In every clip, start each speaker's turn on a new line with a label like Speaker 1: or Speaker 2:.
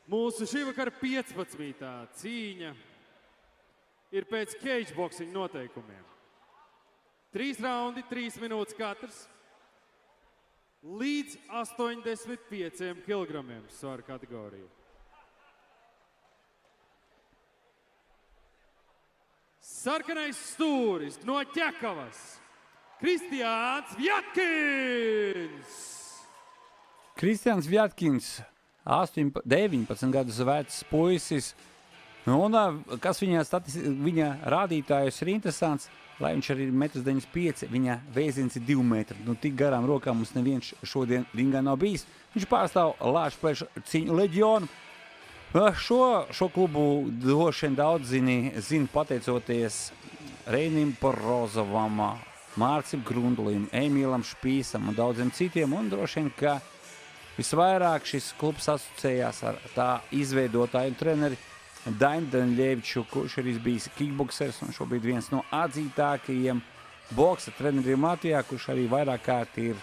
Speaker 1: Mūsu šī vakara 15. cīņa ir pēc cageboxing noteikumiem. 3 raundi, 3 minūtes katrs, līdz 85 kilogramiem svara kategorija. Sarkanais stūris no Ķekavas – Kristiāns Vjatkins!
Speaker 2: Kristiāns Vjatkins, 19 gadus vecs puisis, un kas viņa rādītājus ir interesants, lai viņš arī ir 1,95 m, viņa vēziens ir 2 metri. Nu, tik garām rokām mums neviens šodien ringā nav bijis. Viņš pārstāv Lāčplēšu cīņu leģionu. Šo klubu droši vien daudz zina pateicoties Reinim Porozovam, Mārcim Grundulim, Emīlam Špīsam un daudziem citiem. Un droši vien, ka visvairāk šis klubs asociējās ar tā izveidotāju un treneri Dainu Daņļeviču, kurš ir bijis kickboksers un šobrīd viens no atzītākajiem boksa treneriem Latvijā, kurš arī vairāk kārt ir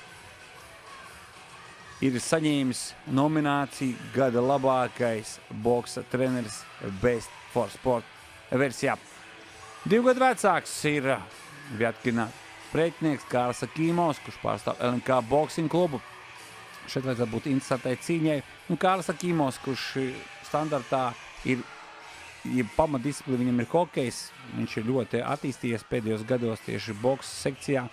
Speaker 2: saņēmis nomināciju gada labākais boksa treneris Best for Sport versijā. 2 gadu vecāks ir Vjatkina pretinieks Kārls Akīmovs, kurš pārstāv LNK boksing klubu. Šeit vajadzētu būt interesantai cīņai. Un Kārls Akīmovs, kurš standartā ir pamatdisciplīna, viņam ir hokejs. Viņš ir ļoti attīstījies pēdējos gados tieši boksa sekcijā,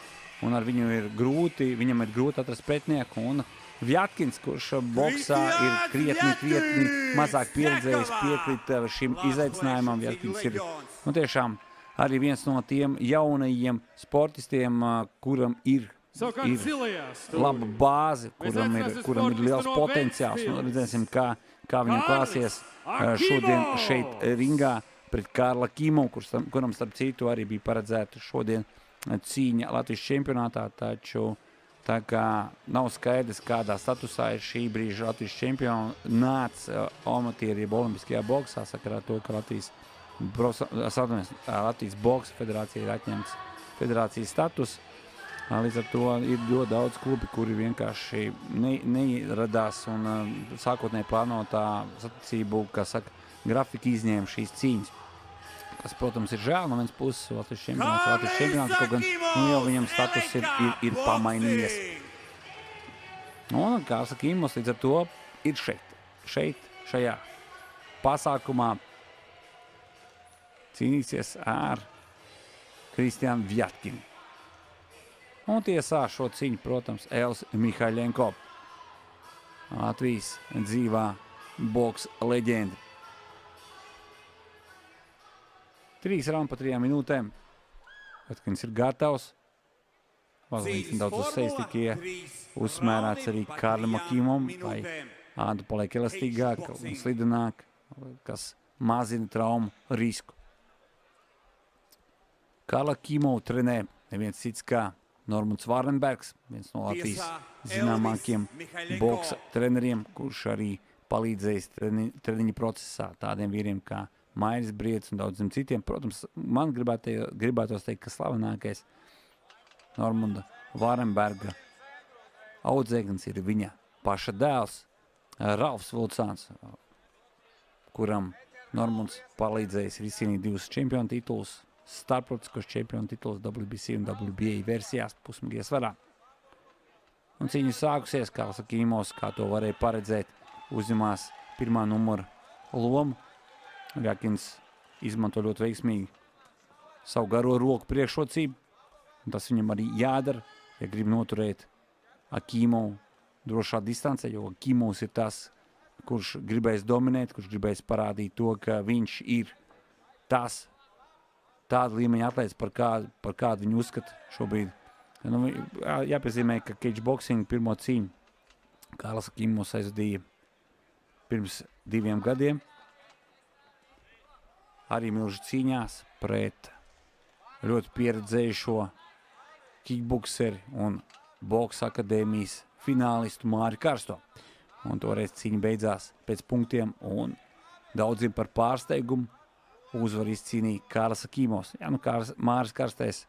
Speaker 2: un ar viņu viņam ir grūti atrast pretinieku. Un Vjatkins, kurš boksā ir krietni mazāk pieredzējis, piekrīt šim izaicinājumam. Vjatkins ir tiešām arī viens no tiem jaunajiem sportistiem, kuram ir laba bāze, kuram ir liels potenciāls. Un redzēsim, kā viņam klāsies šodien šeit ringā pret Kārlu Akīmovu, kuram starp citu arī bija paredzēta šodien cīņa Latvijas čempionātā, taču tā kā nav skaidrs, kādā statusā ir šī brīža Latvijas čempionāts amatierība olimpiskajā boksā, sakarā to, ka Latvijas boksa federācija ir atņemts federācijas status. Līdz ar to ir ļoti daudz klubi, kuri vienkārši neieradās un sākotnēji plānotā sacību, grafika izņēma šīs cīņas. Kas, protams, ir žēl no vienas puses Latvijas čempionāts, kaut gan jau viņam status ir pamainījies. Un Kārls Akīmovs līdz ar to ir šeit, šajā pasākumā cīnīsies ar Kristiānu Vjatkinu. Un tiesā šo cīņu, protams, Elvis Mihaiļenko, Latvijas dzīvā boksa leģenda. 3 raundi pa 3 minūtēm. Vjatkins ir gatavs. Mazliet daudz uz sejas tikai uzsmērāts arī Kārlim Akīmovam, lai āda paliek elastīgāk un slidenāk, kas mazina traumu risku. Kārli Akīmovu trenē neviens cits kā Normunds Vārenbergs, viens no Latvijas zināmākiem boksa treneriem, kurš arī palīdzējis treniņu procesā tādiem vīriem kā Mairis Briedis un daudziem citiem. Protams, man gribētos teikt, ka slavenākais Normunda Vārenberga audzēknis ir viņa paša dēls Ralfs Vulcāns, kuram Normunds palīdzējis izcīnīt 2 čempionu titulus, starptautiskos čempionu tituls WBC un WBA versijās pusmugijas svarā. Un cīņa sākusies, Kārls Akīmovs, kā to varēja paredzēt, uzņemās 1. numura lomu. Vjatkins izmanto ļoti veiksmīgi savu garo roku priekšrocību. Tas viņam arī jādara, ja grib noturēt Akīmovu drošā distancē, jo Akīmovs ir tas, kurš gribēs dominēt, kurš gribēs parādīt to, ka viņš ir tas tāda līmeņa atlēts, par kādu viņu uzskata šobrīd. Jāpiezīmē, ka cageboxing pirmo cīņu Kārlis Akīmovs aizvadīja pirms 2 gadiem. Arī milži cīņās pret ļoti pieredzējušo kickbokseri un boksa akadēmijas finālistu Māri Karsto. Un toreiz cīņa beidzās pēc punktiem un daudziem par pārsteigumu uzvaru izcīnīja Kārlis Akīmovs. Māris Karstais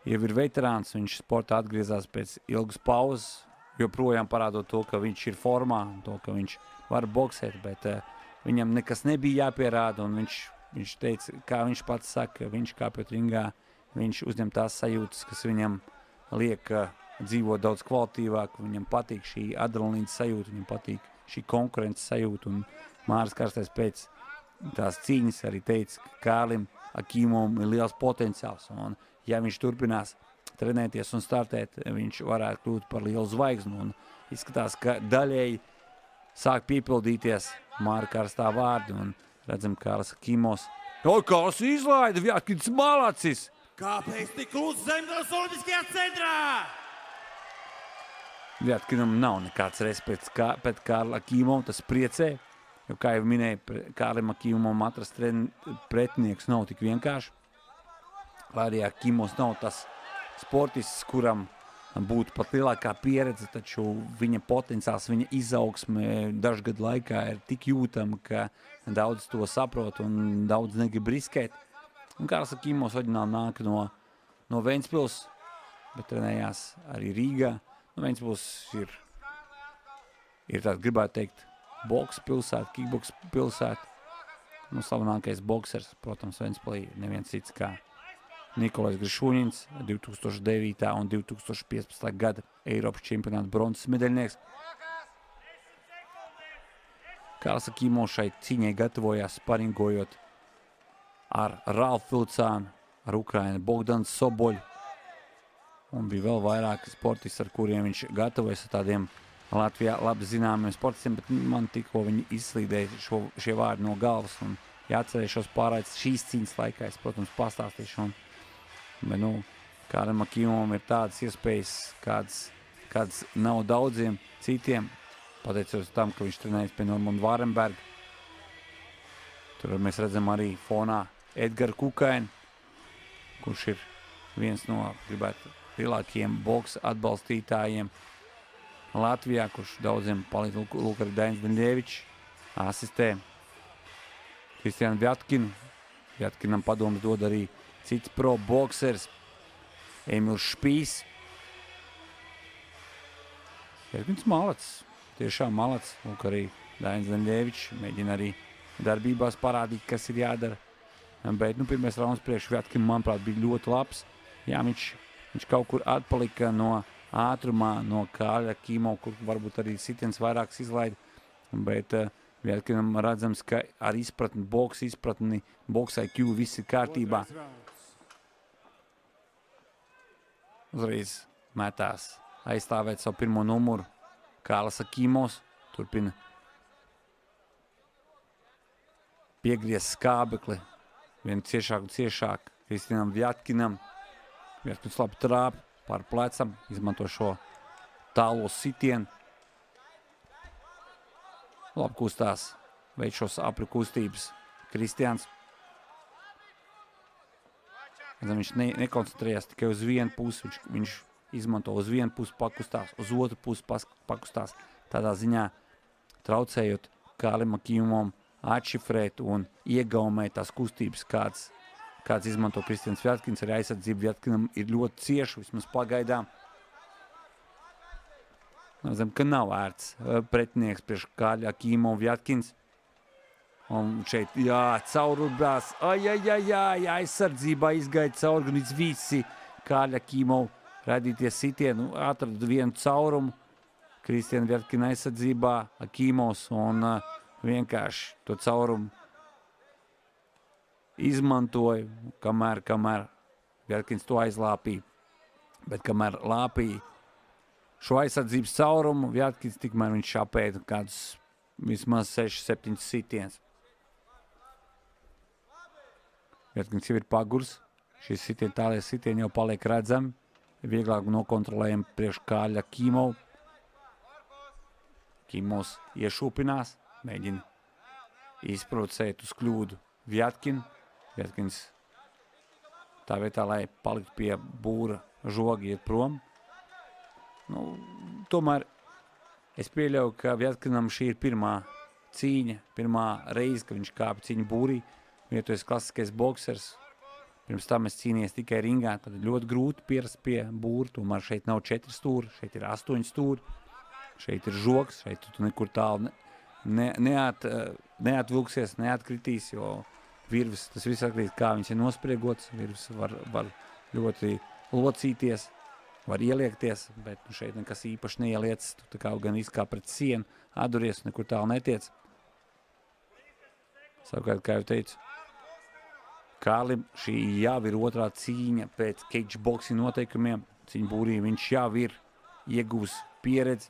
Speaker 2: jau ir veterāns, viņš sportā atgriezās pēc ilgas pauzes, joprojām parādot to, ka viņš ir formā, to, ka viņš var boksēt, bet viņam nekas nebija jāpierāda, un viņš teica, kā viņš pats saka, viņš kāpjot ringā, viņš uzņem tās sajūtas, kas viņam liek dzīvot daudz kvalitīvāk, viņam patīk šī adrenalīna sajūta, viņam patīk šī konkurences sajūta, un Māris Karstais pēc tās cīņas arī teica, ka Kārlim Akīmovam ir liels potenciāls, un ja viņš turpinās trenēties un startēt, viņš varētu kļūt par lielu zvaigzni, un izskatās, ka daļēji sāk piepildīties Māra Karstā vārdi, un redzam, Kārlis Akīmovs. Kārlis izlaida, Vjatkins malacis!
Speaker 3: Kāpēc tik lūdzu Zemgales olimpiskajā centrā?
Speaker 2: Vjatkinam nav nekāds respekts pret Kārli Akīmovu, tas priecē, jo, kā jau minēju, Kārlim Akīmovam atrast pretinieks nav tik vienkārši. Lai arī Akīmovs nav tas sportists, kuram būtu pat lielākā pieredze, taču viņa potenciāls, viņa izaugsme dažu gadu laikā ir tik jūtama, ka daudz to saprot un daudz negrib riskēt. Un Kārlis Akīmovs oriģināli nāk no Ventspils, bet trenējās arī Rīgā. No Ventspils ir tāda, gribētu teikt, boks pilsēta, kickboks pilsēta. Nu, slavenākais boksers, protams, Ventspilī neviens cits kā Nikolais Grišuņins, 2009. un 2015. gada Eiropas čempionāta bronzas medaļnieks. Kārlis Akīmovs šai cīņai gatavojās sparingojot ar Ralfu Vilcānu, ar Ukrainu Bogdanu Soboļu. Un bija vēl vairāki sportisti, ar kuriem viņš gatavojas ar tādiem Latvijā labi zināmiem sportistiem, bet man tikko viņi izslīdēja šie vārdi no galvas. Un jāatcerēšos pārāds šīs cīņas laikā, es, protams, pastāstīšu. Bet, Kārlim Akīmovam ir tādas iespējas, kādas nav daudziem citiem, pateicoties tam, ka viņš trenējas pie Normunda Vārenberga. Tur mēs redzam arī fonā Edgaru Kukainu, kurš ir viens no, gribētu, lielākajiem boksa atbalstītājiem Latvijā, kurš daudziem palīdz, lūk arī Dainis Daņļevičs, asistē Kristiānu Vjatkinu. Vjatkinam padomus dod arī cits pro boksers, Emils Špīs. Vjatkins malacis, tiešām malacis, lūk arī Dainis Daņļevičs mēģina arī darbībās parādīt, kas ir jādara. Bet, pirmais rauns priekš Vjatkinu, manuprāt, bija ļoti labs. Jā, viņš kaut kur atpalika no ātrumā, no Kārļa Akīmova, kur varbūt arī sitiens vairāks izlaida. Bet Vjatkinam redzams, ka ar izpratni, boks IQ viss ir kārtībā. Uzreiz metās aizstāvēt savu pirmo numuru. Kārlis Akīmovs turpina piegriezt skābekli. Vien ciešāk un ciešāk Kristianam Vjatkinam. Vjatkins labi trāp pār plecam, izmanto šo tālo sitienu. Labi kustās, veic šos apri kustības Kristians. Viņš nekoncentrējās tikai uz vienu pusi, viņš izmanto uz vienu pusi pakustās, uz otru pusi pakustās. Tādā ziņā traucējot Kārlim Akīmovam atšifrēt un iegaumēt tās kustības, kāds izmanto Kristians Vjatkins. Arī aizsardzība Vjatkinam ir ļoti cieša, vismaz pagaidām. Redzam, ka nav ērts pretinieks priekš Kārļa Akīmova Vjatkins. Un šeit, caurubās, aizsardzībā izgaida cauri, gan visi Kārļa Akīmova radīties sitienu, atrada vienu caurumu. Kristiana Vjatkina aizsardzībā Akīmovs un vienkārši to caurumu izmantoja, kamēr Vjatkins to aizlāpīja. Bet kamēr lāpīja šo aizsardzības caurumu, Vjatkins tikmēr viņš apēda kādus vismaz 6-7 sitiens. Vjatkins jau ir pagurs, šīs tālie sitieni jau paliek redzami, vieglāk nokontrolējami priekš Kārļa Akīmova. Akīmovs iešūpinās, mēģina izprovocēt uz kļūdu Vjatkinu. Vjatkins tā vietā, lai paliktu pie būra žoga, iet prom. Tomēr es pieļauju, ka Vjatkinam šī ir pirmā cīņa, pirmā reize, ka viņš kāpa cīņu būrī. Vietojas klasiskais boksers. Pirms tam es cīnījies tikai ringā, tad ļoti grūti pierast pie būra. Tomēr šeit nav 4 stūri, šeit ir 8 stūri. Šeit ir žogs, šeit tu nekur tālu neatvilksies, neatkritīs, jo virvis, tas viss atkrīt, kā viņš ir nospriegots, virvis var ļoti locīties, var ieliekties, bet šeit nekas īpaši neieliec, tu tā kā gan kā pret sienu atduries, nekur tālu netiec. Savukārt, kā jau teicu, Kārlim šī jau ir otrā cīņa pēc cage boxing noteikumiem, cīņa būrī viņš jau ir iegūs pieredzi.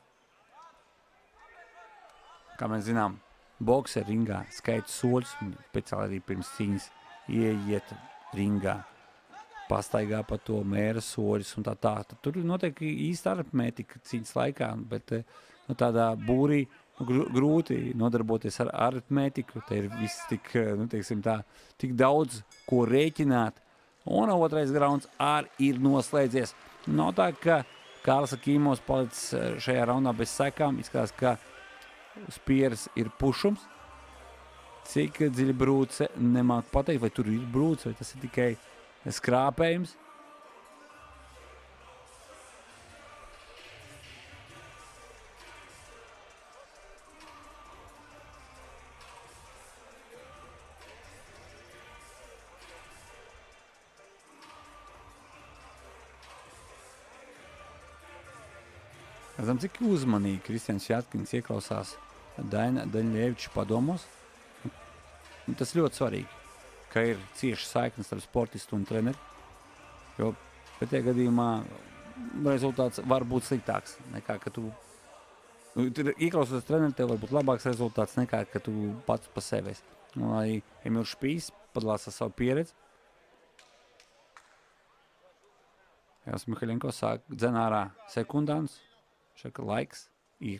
Speaker 2: Kā mēs zinām, bokse ringā skaita soļus, speciāli arī pirms cīņas ieiet ringā, pastaigā pa to mēra soļus un tā. Tad tur notiek īsta aritmētika cīņas laikā, bet tādā būrī grūti nodarboties ar aritmētiku. Te ir viss tik, tik daudz, ko rēķināt. Un otrais rauns arī ir noslēdzies. Nav tā, ka Kārlis Akīmovs palicis šajā raundā bez sekām. Izskatās, ka spieras ir pušums. Cik dziļi brūce, nemāk pateikt, vai tur ir brūce, vai tas ir tikai skrāpējums. Redzam, cik uzmanīgi Kristians Vjatkins ieklausās Daņļeviča padomos. Tas ļoti svarīgi, ka ir cieši saiknes ar sportistu un treneri, jo pretējā gadījumā rezultāts var būt sliktāks nekā, ka tu ieklausās treneri, tev var būt labāks rezultāts nekā, ka tu pats pa sevies. Un arī Emils Špīs padalās ar savu pieredzi. Jānis Mihaļenko sāk dzen ārā sekundāns. Šaka laiks ir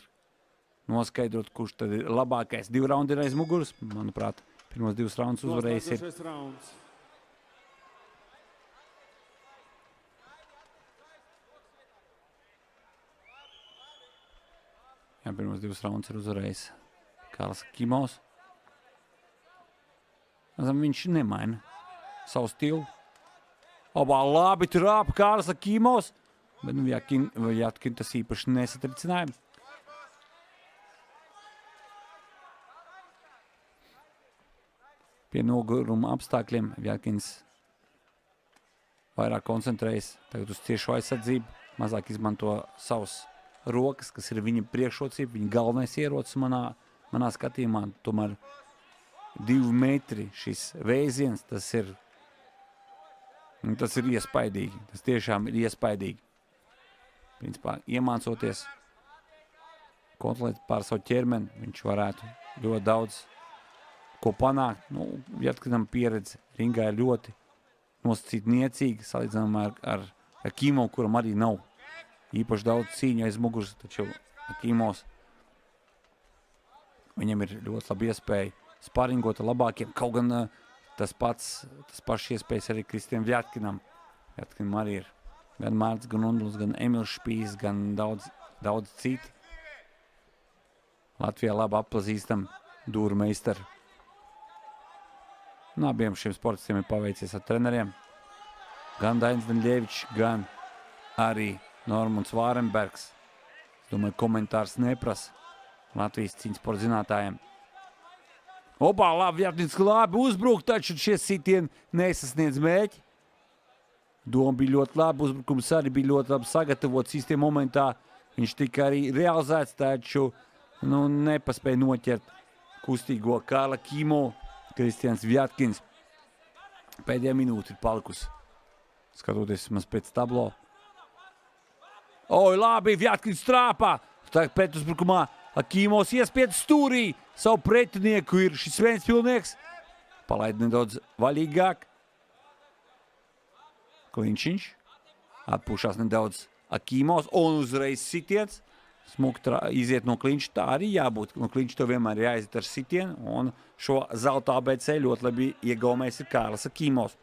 Speaker 2: noskaidrot, kurš tad ir labākais. 2 raundi ir aiz muguras. Manuprāt, pirmos 2 raundus uzvarējis ir. Jā, pirmos 2 raundus ir uzvarējis Kārlis Akīmovs. Viņš nemaina savu stilu. Obā labi trāpa Kārlis Akīmovs. Bet Vjatkin tas īpaši nesatricināja. Pie noguruma apstākļiem Vjatkins vairāk koncentrējas tagad uz ciešo aizsardzību, mazāk izmanto savus rokas, kas ir viņa priekšrocība, viņa galvenais ierocis manā skatījumā. Tomēr 2 metri šis vēziens, tas ir iespaidīgi. Tas tiešām ir iespaidīgi. Principā, iemācoties kontrolēt pār savu ķermeni, viņš varētu ļoti daudz ko panākt. Vjatkinam pieredze ringā ir ļoti nosacīta niecīga, salīdzinām ar Akīmovu, kuram arī nav īpaši daudz cīņu aiz muguras, taču Akīmovs, viņam ir ļoti labi iespēja sparingot ar labākiem, kaut gan tas pašs iespējas arī Kristianam Vjatkinam. Vjatkinam arī ir gan Mārts, gan Undls, gan Emils Špīs, gan daudz citi. Latvijā labi atpazīstam dūru meistaru. Abiem šiem sportistiem ir paveicies ar treneriem. Gan Dainis Daņļevičs, gan arī Normunds Vārenbergs. Es domāju, komentārs neprasa Latvijas cīņas sporta zinātājiem. Opā, labi, Vjatkins labi uzbruk, taču šie sitieni nesasniedz mēķi. Doma bija ļoti laba, uzbrukums arī bija ļoti labi sagatavots īstajā momentā. Viņš tika arī realizēts, taču nepaspēja noķert kustīgo Kārli Akīmovu. Kristians Vjatkins pēdējā minūte ir palikusi. Skatoties maz pēc tablo. Oi, labi, Vjatkins trāpā. Tagad pretuzbrukumā Akīmovs iespied stūrī. Savu pretinieku ir šis Ventspilnieks. Palaid nedaudz vaļīgāk. Klinčiņš, atpūšās nedaudz Akīmovs un uzreiz sitiens. Smuki iziet no klinča, tā arī jābūt. No klinča to vienmēr jāiziet ar sitienu, un šo zelta ABC ļoti labi iegaumējis ir Kārlis Akīmovs.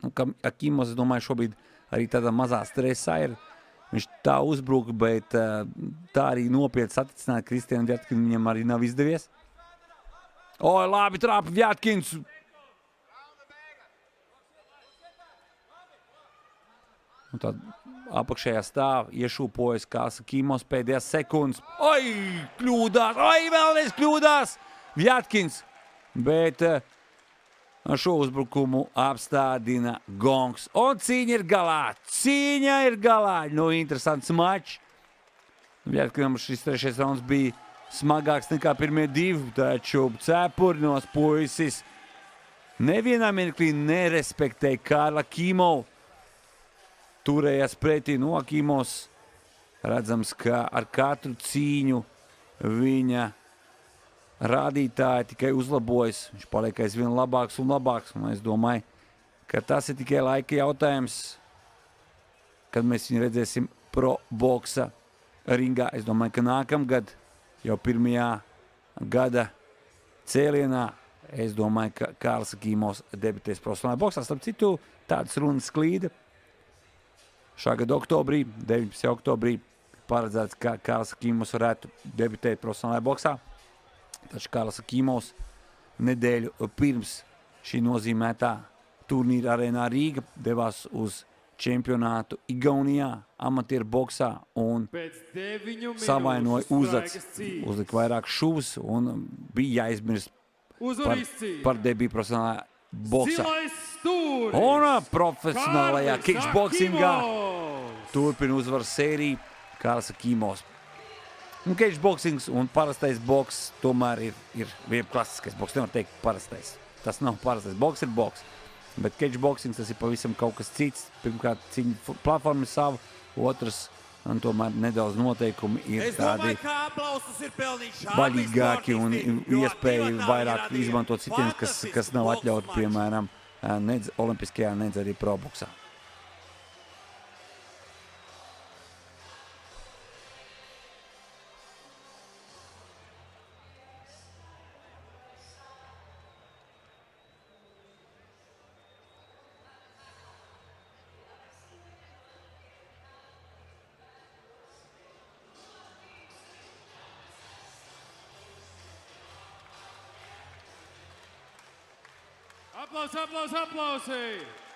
Speaker 2: Akīmovs, es domāju, šobrīd arī tādā mazā stresā ir. Viņš tā uzbruka, bet tā arī nopietni saticināt Kristianu Vjatkinu viņam arī nav izdevies. Oi, labi trāpa Vjatkins! apakšējā stāv, iešūpojas Kāls Akīmovs pēdējās sekundes. Oi, kļūdās! Oi, vēlreiz kļūdās! Vjatkins! Bet ar šo uzbrukumu apstādina gongs. Un cīņa ir galā! Cīņa ir galā! Nu, interesants mačs. Vjatkinam šis trešais rauns bija smagāks nekā pirmie divi, taču cepurinos puisis nevienā mirklī nerespektēja Kārlu Akīmovu. Turējās pretī no Akīmovs. Redzams, ka ar katru cīņu viņa rādītāji tikai uzlabojas. Viņš paliek aizvien labāks un labāks. Un es domāju, ka tas ir tikai laika jautājums, kad mēs viņu redzēsim pro boksa ringā. Es domāju, ka nākamgad, jau pirmajā gada cēlienā, es domāju, ka Kārls Akīmovs debitēs profesionālajā boksā. Starp citu, tādas runas klīda. Šā gada oktobrī, 19. oktobrī, paredzēts, ka Kārls Akīmovs varētu debitēt profesionālajā boksā. Taču Kārls Akīmovs nedēļu pirms šī nozīmētā turnīra arēnā Rīga devās uz čempionātu Igaunijā, amatieru boksā un savainoja uzacs, uzlika vairāk šuvus un bija jāizmirst par debiju profesionālajā boksā. Un profesionālajā kickboksingā turpina uzvaras sēriju Kārls Akīmovs. Un kickboksings un parastais boks tomēr ir klasiskais boks. Nevar teikt parastais. Tas nav parastais. Boks ir boks. Bet kickboksings tas ir pavisam kaut kas cits. Pirmkārt, cīņa platforma ir sava. Otrs, un tomēr nedaudz noteikumi ir tādi baļīgāki un iespēja vairāk izmantot citienus, kas nav atļauti, piemēram, nedz olimpiskajā, nedz arī proboksā.
Speaker 1: Aplausi, aplausi, aplausi!